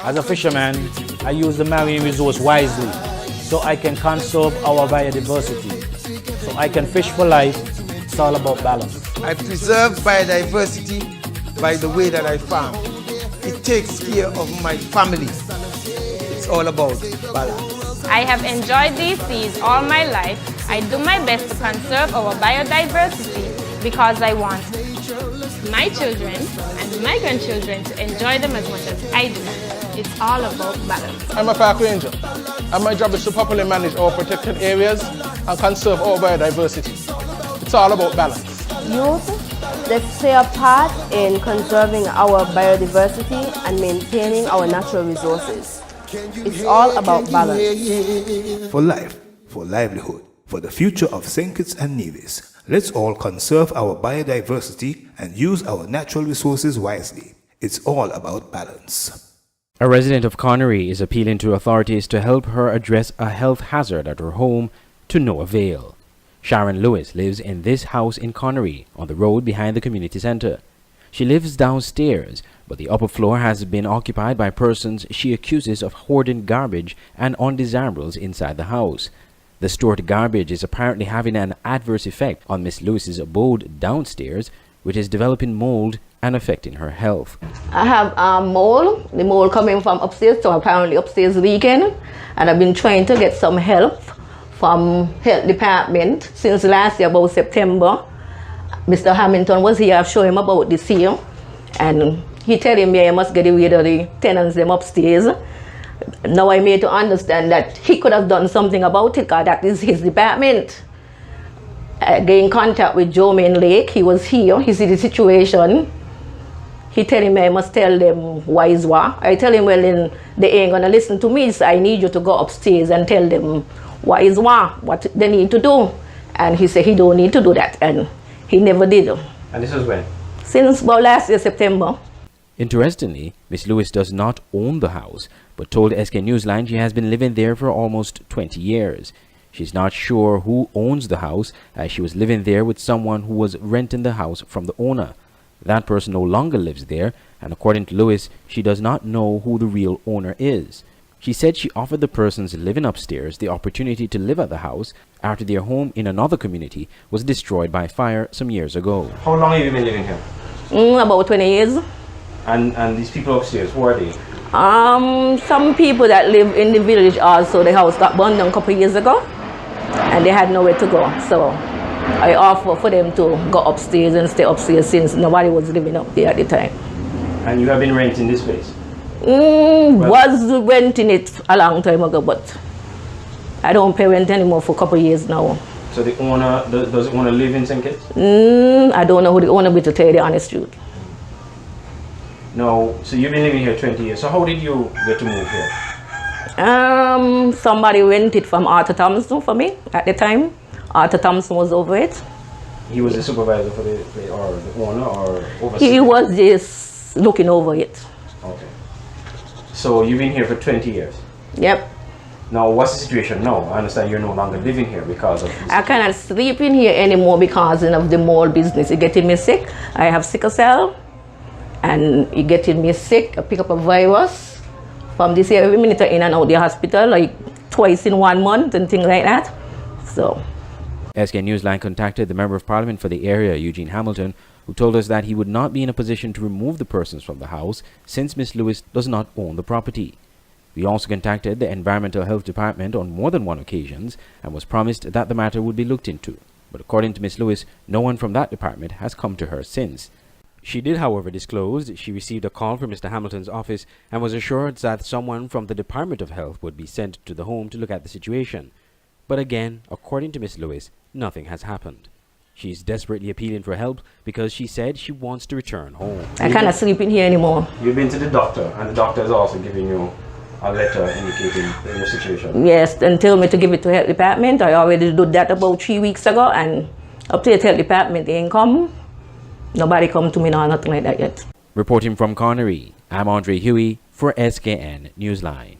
As a fisherman, I use the marine resource wisely so I can conserve our biodiversity. So I can fish for life. It's all about balance. I preserve biodiversity by the way that I farm. It takes care of my family. It's all about balance. I have enjoyed these seas all my life. I do my best to conserve our biodiversity because I want my children and my grandchildren to enjoy them as much as I do. It's all about balance. I'm a park ranger, and my job is to properly manage our protected areas and conserve our biodiversity. It's all about balance. Youth, let's play a part in conserving our biodiversity and maintaining our natural resources. It's all about balance. For life, for livelihood, for the future of St. Kitts and Nevis, let's all conserve our biodiversity and use our natural resources wisely. It's all about balance. A resident of Connery is appealing to authorities to help her address a health hazard at her home to no avail. Sharon Lewis lives in this house in Connery on the road behind the community center. She lives downstairs, but the upper floor has been occupied by persons she accuses of hoarding garbage and undesirables inside the house. The stored garbage is apparently having an adverse effect on Miss Lewis's abode downstairs, which is developing mold and affecting her health. I have mold, the mold coming from upstairs, so apparently upstairs leaking, and I've been trying to get some help from health department since last year, about September. Mr. Hamilton was here, I've shown him about this here, and he telling me I must get rid of the tenants them upstairs. Now I made to understand that he could have done something about it, because that is his department. I get in contact with Joe Main Lake. He was here, he see the situation. He telling me I must tell them why is what. I tell him, well, then they ain't gonna listen to me, so I need you to go upstairs and tell them why is what they need to do. And he said he don't need to do that, and he never did. And this was when? Since about last year, September. Interestingly, Miss Lewis does not own the house, but told SK Newsline she has been living there for almost 20 years. She's not sure who owns the house, as she was living there with someone who was renting the house from the owner. That person no longer lives there, and according to Lewis, she does not know who the real owner is. She said she offered the persons living upstairs the opportunity to live at the house after their home in another community was destroyed by fire some years ago. How long have you been living here? About 20 years. And these people upstairs, who are they? Some people that live in the village also. The house got burned down a couple of years ago, and they had nowhere to go. So I offer for them to go upstairs and stay upstairs since nobody was living up there at the time. And you have been renting this place? Was renting it a long time ago, but I don't pay rent anymore for a couple of years now. So the owner, does the owner live in St. Kitts? I don't know who the owner is, to tell you the honest truth. No, so you've been living here 20 years. So how did you get to move here? Somebody rented from Arthur Thompson for me at the time. Arthur Thompson was over it. He was the supervisor for the place, or the owner, or overseer? He was just looking over it. Okay. So you've been here for 20 years? Yep. Now, what's the situation now? I understand you're no longer living here because of this. I cannot sleep in here anymore because of the mold business. It's getting me sick. I have sickle cell, and it's getting me sick. I pick up a virus from this here every minute in and out the hospital, like twice in 1 month and things like that. So. SK Newsline contacted the Member of Parliament for the area, Eugene Hamilton, who told us that he would not be in a position to remove the persons from the house since Miss Lewis does not own the property. We also contacted the Environmental Health Department on more than one occasion and was promised that the matter would be looked into. But according to Miss Lewis, no one from that department has come to her since. She did, however, disclose she received a call from Mr. Hamilton's office and was assured that someone from the Department of Health would be sent to the home to look at the situation. But again, according to Miss Lewis, nothing has happened. She is desperately appealing for help because she said she wants to return home. I cannot sleep in here anymore. You've been to the doctor, and the doctor has also given you a letter indicating your situation. Yes, and tell me to give it to health department. I already did that about 3 weeks ago, and up to the health department, they ain't come. Nobody come to me now, nothing like that yet. Reporting from Connery, I'm Andre Huey for SKN Newsline.